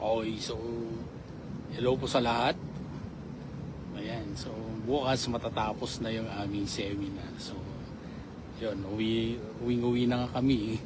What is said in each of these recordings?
Okay, so hello po sa lahat. Ayan, so bukas matatapos na yung aming seminar. So, yun, uwi na nga kami.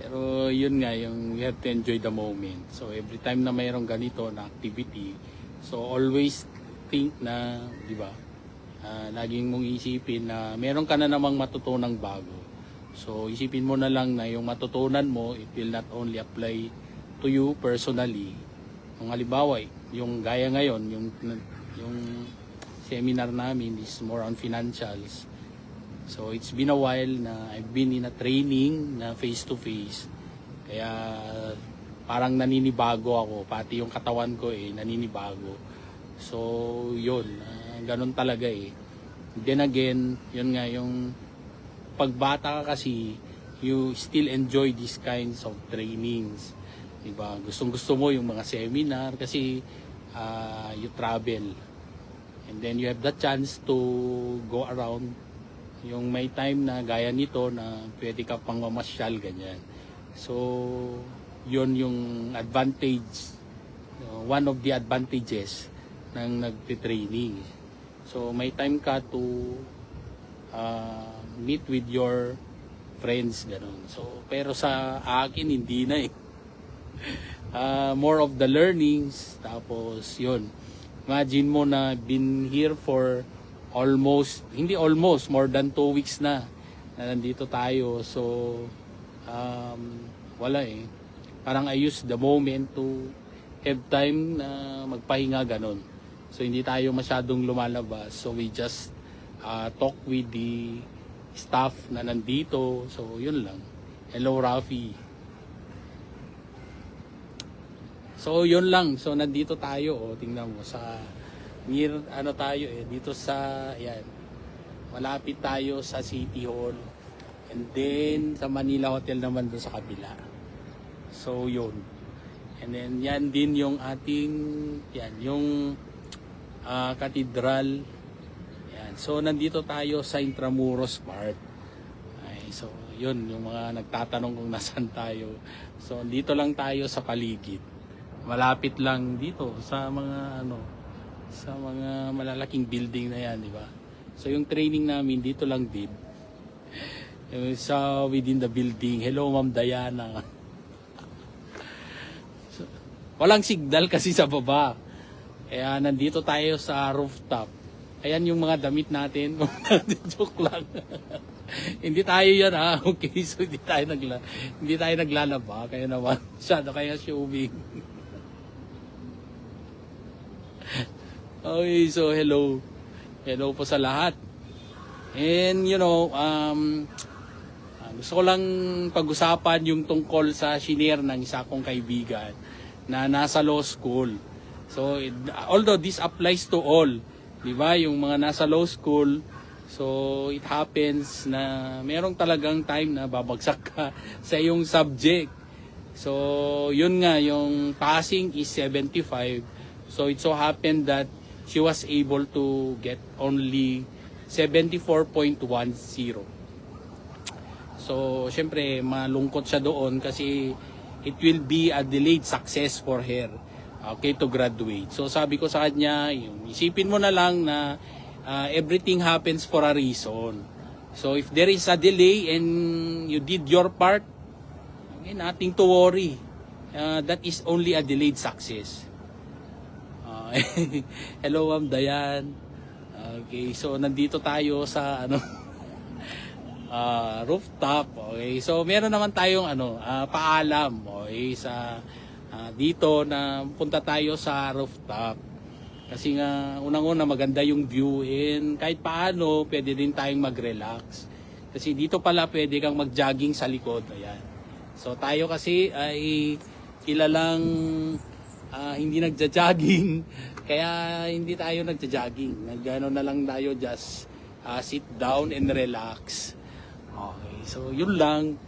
Pero yun nga, yung we have to enjoy the moment. So every time na mayroong ganito na activity, so always think na, di ba, laging mong isipin na meron ka na namang matutunang bago. So isipin mo na lang na yung matutunan mo, it will not only apply to you personally. Kung halimbawa, yung gaya ngayon, yung seminar namin is more on financials. So it's been a while na I've been in a training na face to face. Kaya parang naninibago ako, pati yung katawan ko naninibago. So yun, ganun talaga eh. Then again, yun nga yung pagbata ka kasi, you still enjoy these kinds of trainings. Diba? Gustong-gusto mo yung mga seminar kasi you travel. And then you have the chance to go around. Yung may time na gaya nito na pwede ka pang mamasyal, ganyan. So, yun yung advantage. One of the advantages ng nagtitraining. So, may time ka to meet with your friends, gano'n. So, pero sa akin, hindi na eh. More of the learnings, tapos yun. Imagine mo na been here for more than 2 weeks na nandito tayo. So, wala eh. Parang I use the moment to have time na magpahinga ganon. So, hindi tayo masyadong lumalabas. So, we just talk with the staff na nandito. So, yun lang. Hello, Rafi. So, yun lang. So, nandito tayo. Oh, tingnan mo sa tayo dito sa, ayan. Malapit tayo sa City Hall. And then, sa Manila Hotel naman doon sa kabila. So, yun. And then, yan din yung ating, yung cathedral. Yan. So, nandito tayo sa Intramuros part. Ay, so, yun, yung mga nagtatanong kung nasan tayo. So, dito lang tayo sa paligid. Malapit lang dito sa mga sa mga malalaking building na yan, di ba? So yung training namin dito lang din. Sa within the building. Hello, Ma'am Diana. So, walang signal kasi sa baba. Kaya nandito tayo sa rooftop. Ayan yung mga damit natin. Joke lang. Hindi tayo yan ha. Okay, so hindi tayo naglalaba. Kaya naman, masyado kaya showing. Okay, so hello. Hello po sa lahat. And gusto ko lang pag-usapan yung tungkol sa shinare ng isa kong kaibigan na nasa law school. So, although this applies to all, di ba? Yung mga nasa law school, so it happens na merong talagang time na babagsak ka sa iyong subject. So, yun nga, yung passing is 75. So, it so happened that she was able to get only 74.10. So, syempre, malungkot siya doon kasi it will be a delayed success for her, okay, to graduate. So, sabi ko sa kanya, isipin mo na lang na everything happens for a reason. So, if there is a delay and you did your part, okay, nothing to worry. That is only a delayed success. Hello, Ma'am Dayan. Okay, so nandito tayo sa rooftop. Okay, so meron naman tayong paalam. Okay, sa dito na punta tayo sa rooftop. Kasi nga unang-una maganda yung view and kahit paano pwede din tayong mag-relax. Kasi dito pala pwede kang mag-jogging sa likod. Ayan. So tayo kasi ay kilalang hindi nagja-jogging, kaya hindi tayo nagja-jogging. Nagano na lang tayo, just sit down and relax. Okay, so yun lang.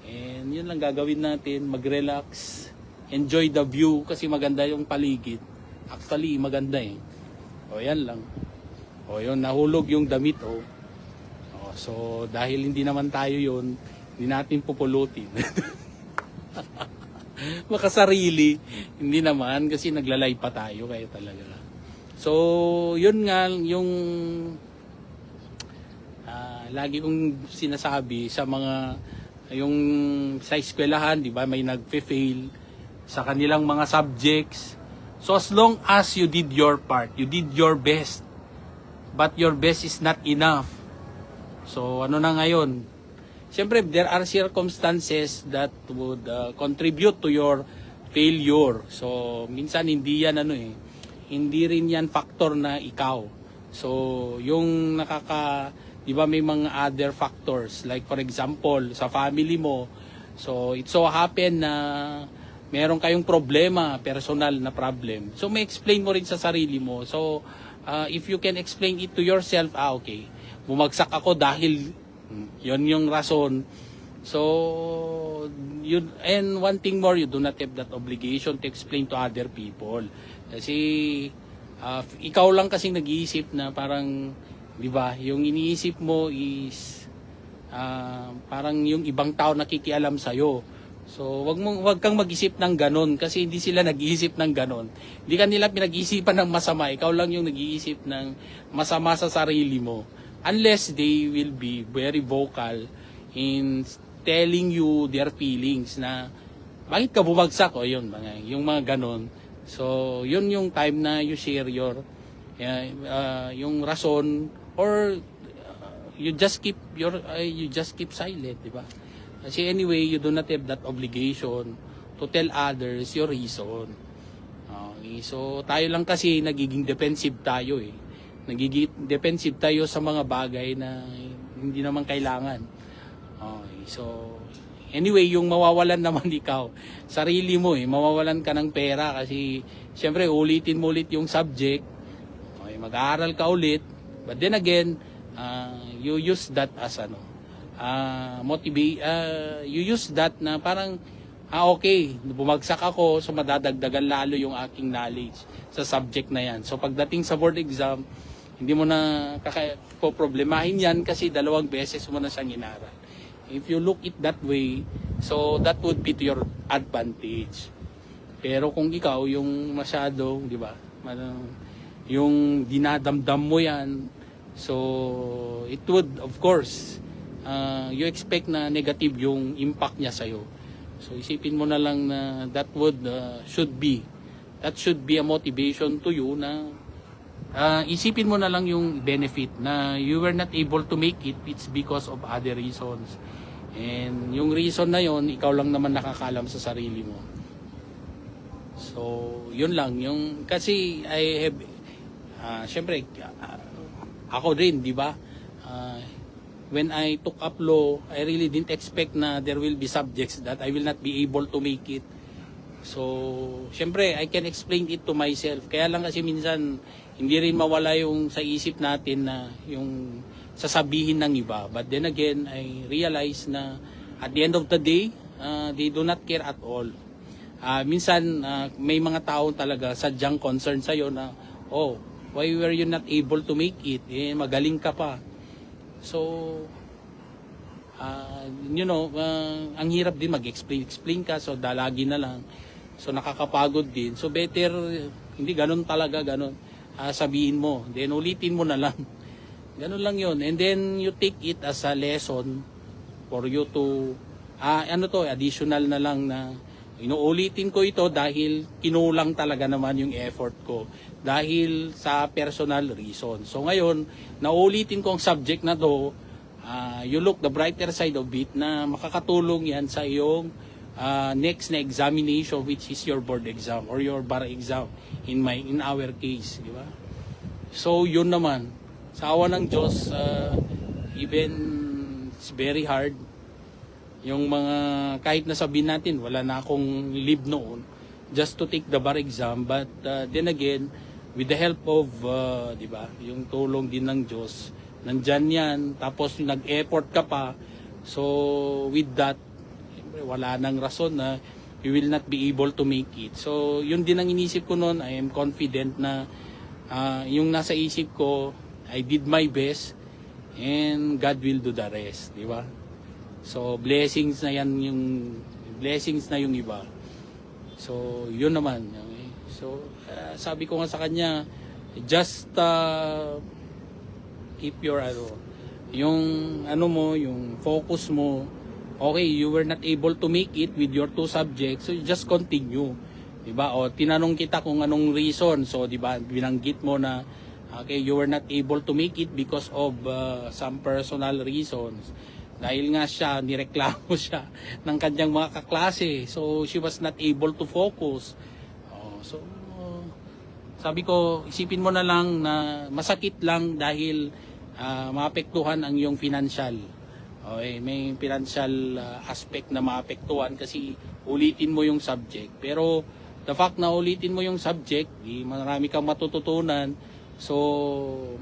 And yun lang gagawin natin, mag-relax, enjoy the view kasi maganda yung paligid. Actually, maganda eh. O yan lang. O yun, nahulog yung damit o. So dahil hindi naman tayo yun, hindi natin pupulutin. makasarili. Hindi naman kasi nagla-live pa tayo kaya talaga. So, yun nga yung lagi kong sinasabi sa mga yung sa eskwelahan, di ba, may nagfe-fail sa kanilang mga subjects. So as long as you did your part, you did your best, but your best is not enough. So ano na ngayon? Siyempre, there are circumstances that would contribute to your failure. So minsan hindi yan hindi rin yan factor na ikaw. So yung di ba may mga other factors like for example sa family mo, so it so happen na meron kayong problema, personal na problem, so may explain mo rin sa sarili mo. So if you can explain it to yourself, okay, bumagsak ako dahil yon yung rason. So yun, and one thing more, you do not have that obligation to explain to other people kasi ikaw lang kasing nag-iisip na parang, di ba, yung iniisip mo is parang yung ibang tao nakikialam sa'yo. So, wag kang mag-isip ng ganon kasi hindi sila nag-iisip ng ganon. Hindi ka nila pinag-iisipan ng masama. Ikaw lang yung nag-iisip ng masama sa sarili mo. Unless they will be very vocal in telling you their feelings na bakit ka bumagsak o yun, yung mga ganon. So, yun yung time na you share your yung rason, or you just keep silent, di ba? Kasi anyway, you do not have that obligation to tell others your reason. Okay, so tayo lang kasi nagiging defensive tayo eh. Nagiging defensive tayo sa mga bagay na hindi naman kailangan. Okay, so anyway, yung mawawalan naman ikaw, sarili mo mawawalan ka ng pera kasi syempre ulitin mo ulit yung subject. Okay, mag-aaral ka ulit. But then again, you use that as you use that na parang, okay, bumagsak ako, so madadagdagan lalo yung aking knowledge sa subject na yan. So pagdating sa board exam, hindi mo na problemahin yan kasi 2 beses mo na siyang inaral. If you look it that way, so that would be to your advantage. Pero kung ikaw yung masyadong, di ba, yung dinadamdam mo yan, so it would, of course, you expect na negative yung impact niya sa'yo. So isipin mo na lang na that should be a motivation to you na isipin mo na lang yung benefit na you were not able to make it, it's because of other reasons. And yung reason na yon, ikaw lang naman nakakalam sa sarili mo. So yun lang, yung kasi I have syempre ako rin, di ba? When I took up law, I really didn't expect na there will be subjects that I will not be able to make it. So, syempre, I can explain it to myself. Kaya lang kasi minsan, hindi rin mawala yung sa isip natin na yung sasabihin ng iba. But then again, I realize na at the end of the day, they do not care at all. Minsan, may mga tao talaga sadyang concern sa'yo na, oh, why were you not able to make it? Magaling ka pa. So, ang hirap din mag-explain ka, so dalagi na lang. So, nakakapagod din. So, better, hindi ganun talaga, ganun. Sabihin mo, then ulitin mo na lang. Ganun lang yun. And then, you take it as a lesson for you to, additional na lang na, inuulitin ko ito dahil kinulang talaga naman yung effort ko dahil sa personal reason. So ngayon, nauulitin ko ang subject na to, you look the brighter side of it na makakatulong yan sa iyong next na examination, which is your board exam or your bar exam in our case, di ba? So yun naman, sa awa ng Diyos, even it's very hard. Yung mga, kahit nasabihin natin, wala na akong leave noon, just to take the bar exam. But then again, with the help of, di ba, yung tulong din ng Diyos, nandyan yan, tapos nag-effort ka pa. So, with that, wala nang rason na you will not be able to make it. So, yun din ang inisip ko noon. I am confident na yung nasa isip ko, I did my best, and God will do the rest, di ba? So blessings na yan, yung blessings na yung iba. So, yun naman. Okay? So, sabi ko nga sa kanya, just keep your yung yung focus mo. Okay, you were not able to make it with your 2 subjects, so you just continue. Diba? O tinanong kita kung anong reason. So, diba, binanggit mo na okay, you were not able to make it because of some personal reasons. Dahil nga siya, nireklamo siya ng kanyang mga kaklase. So, she was not able to focus. So, sabi ko, isipin mo na lang na masakit lang dahil maapektuhan ang iyong financial. Okay, may financial aspect na maapektuhan kasi ulitin mo yung subject. Pero the fact na ulitin mo yung subject, marami kang matututunan. So,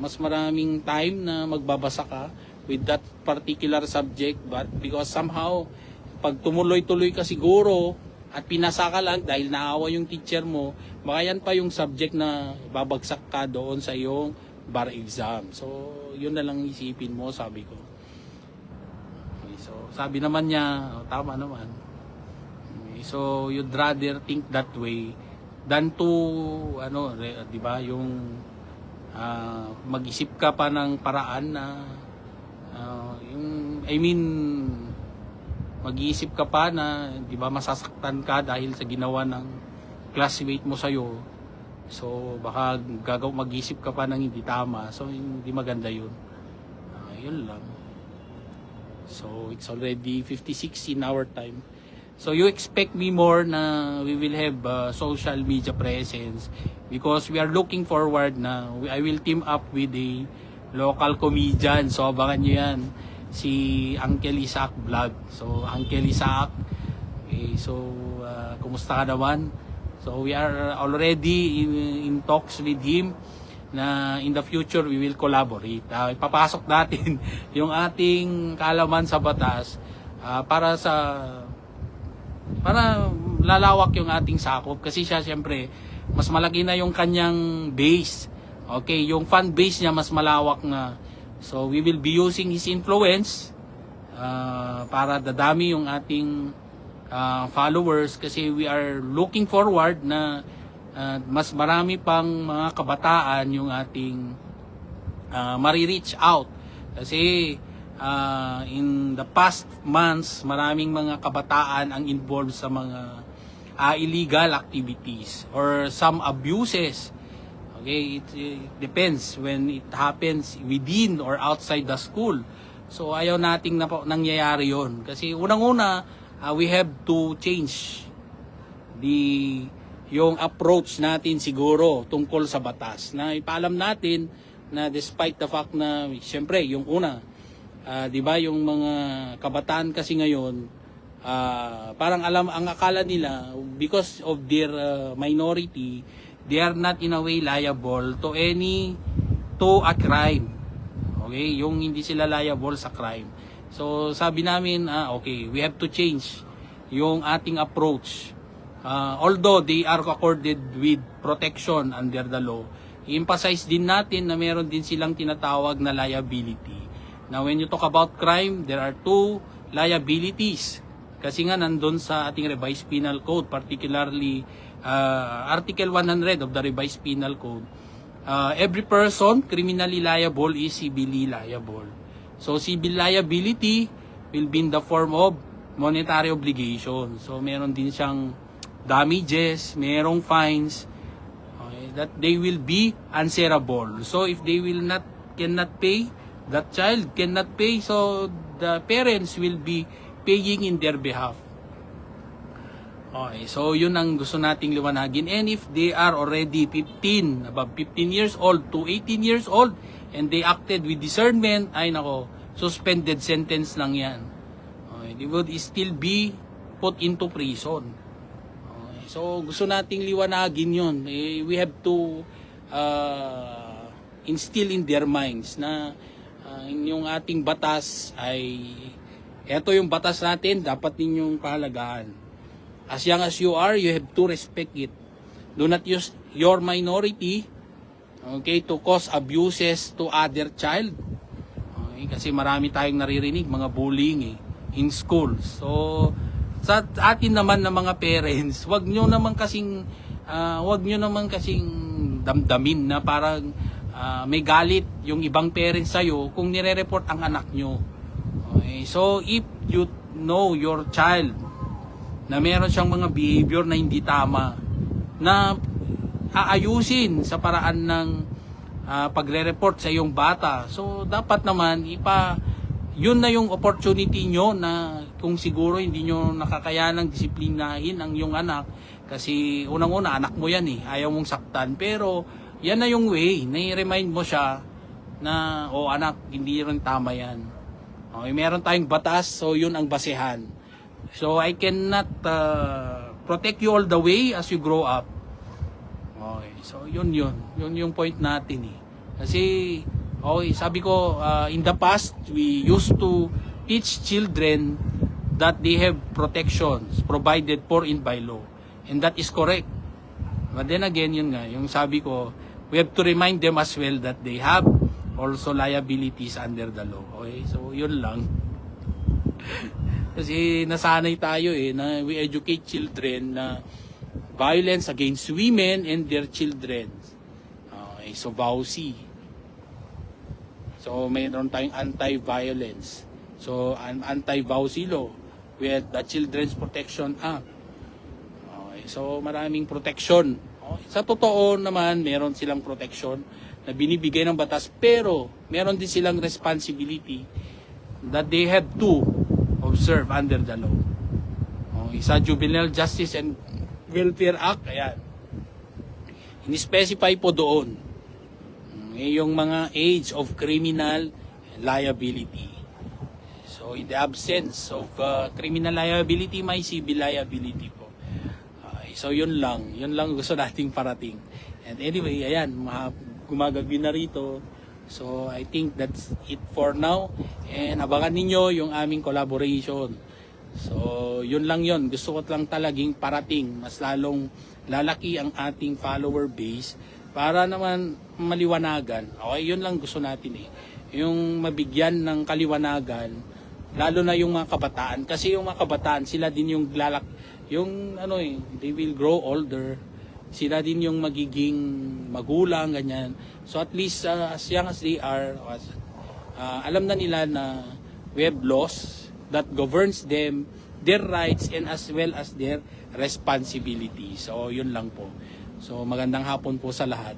mas maraming time na magbabasa ka with that particular subject. But because somehow, pag tumuloy-tuloy ka siguro at pinasa ka lang dahil naawa yung teacher mo, baka yan pa yung subject na babagsak ka doon sa iyong bar exam. So, yun na lang isipin mo, sabi ko. Okay, so, sabi naman niya, tama naman. Okay, so, you'd rather think that way than to, di ba, yung mag-isip ka pa ng paraan na, mag-iisip ka pa na, di ba, masasaktan ka dahil sa ginawa ng classmate mo sa'yo. So, baka mag-isip ka pa ng hindi tama. So, hindi maganda yun. Yun lang. So, it's already 56 in our time. So, you expect me more na we will have social media presence because we are looking forward na I will team up with a local comedian. So, abangan nyo yan. Si Uncle Isaac Vlog. So, Uncle Isaac. Okay, so, kumusta ka naman? So we are already in talks with him na in the future we will collaborate. Ipapasok natin yung ating kaalaman sa batas para lalawak yung ating sakop kasi siya siyempre mas malaki na yung kanyang base. Okay, yung fan base niya mas malawak na. So we will be using his influence para dadami yung ating followers kasi we are looking forward na mas marami pang mga kabataan yung ating mari-reach out kasi in the past months maraming mga kabataan ang involved sa mga illegal activities or some abuses. Okay, it depends when it happens within or outside the school. So ayaw nating nangyayari yon kasi unang-una we have to change yung approach natin siguro tungkol sa batas na ipaalam natin na despite the fact na siyempre yung una 'di ba yung mga kabataan kasi ngayon parang ang akala nila because of their minority they are not in a way liable to a crime. Okay, yung hindi sila liable sa crime. So sabi namin, okay, we have to change yung ating approach. Although they are accorded with protection under the law, i-emphasize din natin na meron din silang tinatawag na liability. Now when you talk about crime, there are 2 liabilities. Kasi nga nandun sa ating revised penal code, particularly Article 100 of the revised penal code, every person criminally liable is civilly liable. So, civil liability will be in the form of monetary obligation. So, meron din siyang damages, merong fines, okay, that they will be answerable. So, if they cannot pay, that child cannot pay, so the parents will be paying in their behalf. Okay, so yun ang gusto nating liwanagin. And if they are already above 15 years old to 18 years old, and they acted with discernment, ay nako, suspended sentence lang yan. Okay, they would still be put into prison. Okay, so gusto nating liwanagin yun. We have to instill in their minds na yung ating batas ay, eto yung batas natin, dapat ninyong pahalagahan. As young as you are, you have to respect it. Do not use your minority, okay, to cause abuses to other child. Okay, kasi marami tayong naririnig, mga bullying in schools. So, sa atin naman na mga parents, wag nyo naman kasing damdamin na parang may galit yung ibang parents sa'yo kung nire-report ang anak nyo. Okay? So, if you know your child na meron siyang mga behavior na hindi tama, na aayusin sa paraan ng pagre-report sa iyong bata, so dapat naman yun na yung opportunity nyo na kung siguro hindi nyo nakakayanang disiplinahin ang iyong anak, kasi unang-una anak mo yan ayaw mong saktan, pero yan na yung way na i-remind mo siya na anak, hindi rin tama yan. Okay, meron tayong batas, so yun ang basehan. So I cannot protect you all the way as you grow up. Okay, so yun yung point natin Kasi okay, sabi ko, in the past, we used to teach children that they have protections provided for in by law. And that is correct. But then again, yun nga, yung sabi ko, we have to remind them as well that they have also liabilities under the law. Okay, so yun lang. Kasi nasanay tayo na we educate children na violence against women and their children. Okay, so VAUSI. So, mayroon tayong anti-violence. So, an anti-VAUSI law with the Children's Protection Act. Okay, so, maraming protection. Okay, sa totoo naman, meron silang protection na binibigay ng batas, pero meron din silang responsibility that they have to observe under the law. Okay, sa Juvenile Justice and Welfare Act, ayan, ini-specify po doon yung mga age of criminal liability. So, in the absence of criminal liability, may civil liability po. So, yun lang gusto nating parating. And anyway, ayan, gumagabi na rito. So, I think that's it for now. And abangan ninyo yung aming collaboration. So, yun lang yun. Gusto ko lang talagang parating. Mas lalong lalaki ang ating follower base para naman maliwanagan. Okay, yun lang gusto natin Yung mabigyan ng kaliwanagan, lalo na yung mga kabataan. Kasi yung mga kabataan, sila din yung they will grow older. Sila din yung magiging magulang, ganyan. So at least as young as they are, alam na nila na we have laws that governs them, their rights, and as well as their responsibilities. So yun lang po. So magandang hapon po sa lahat.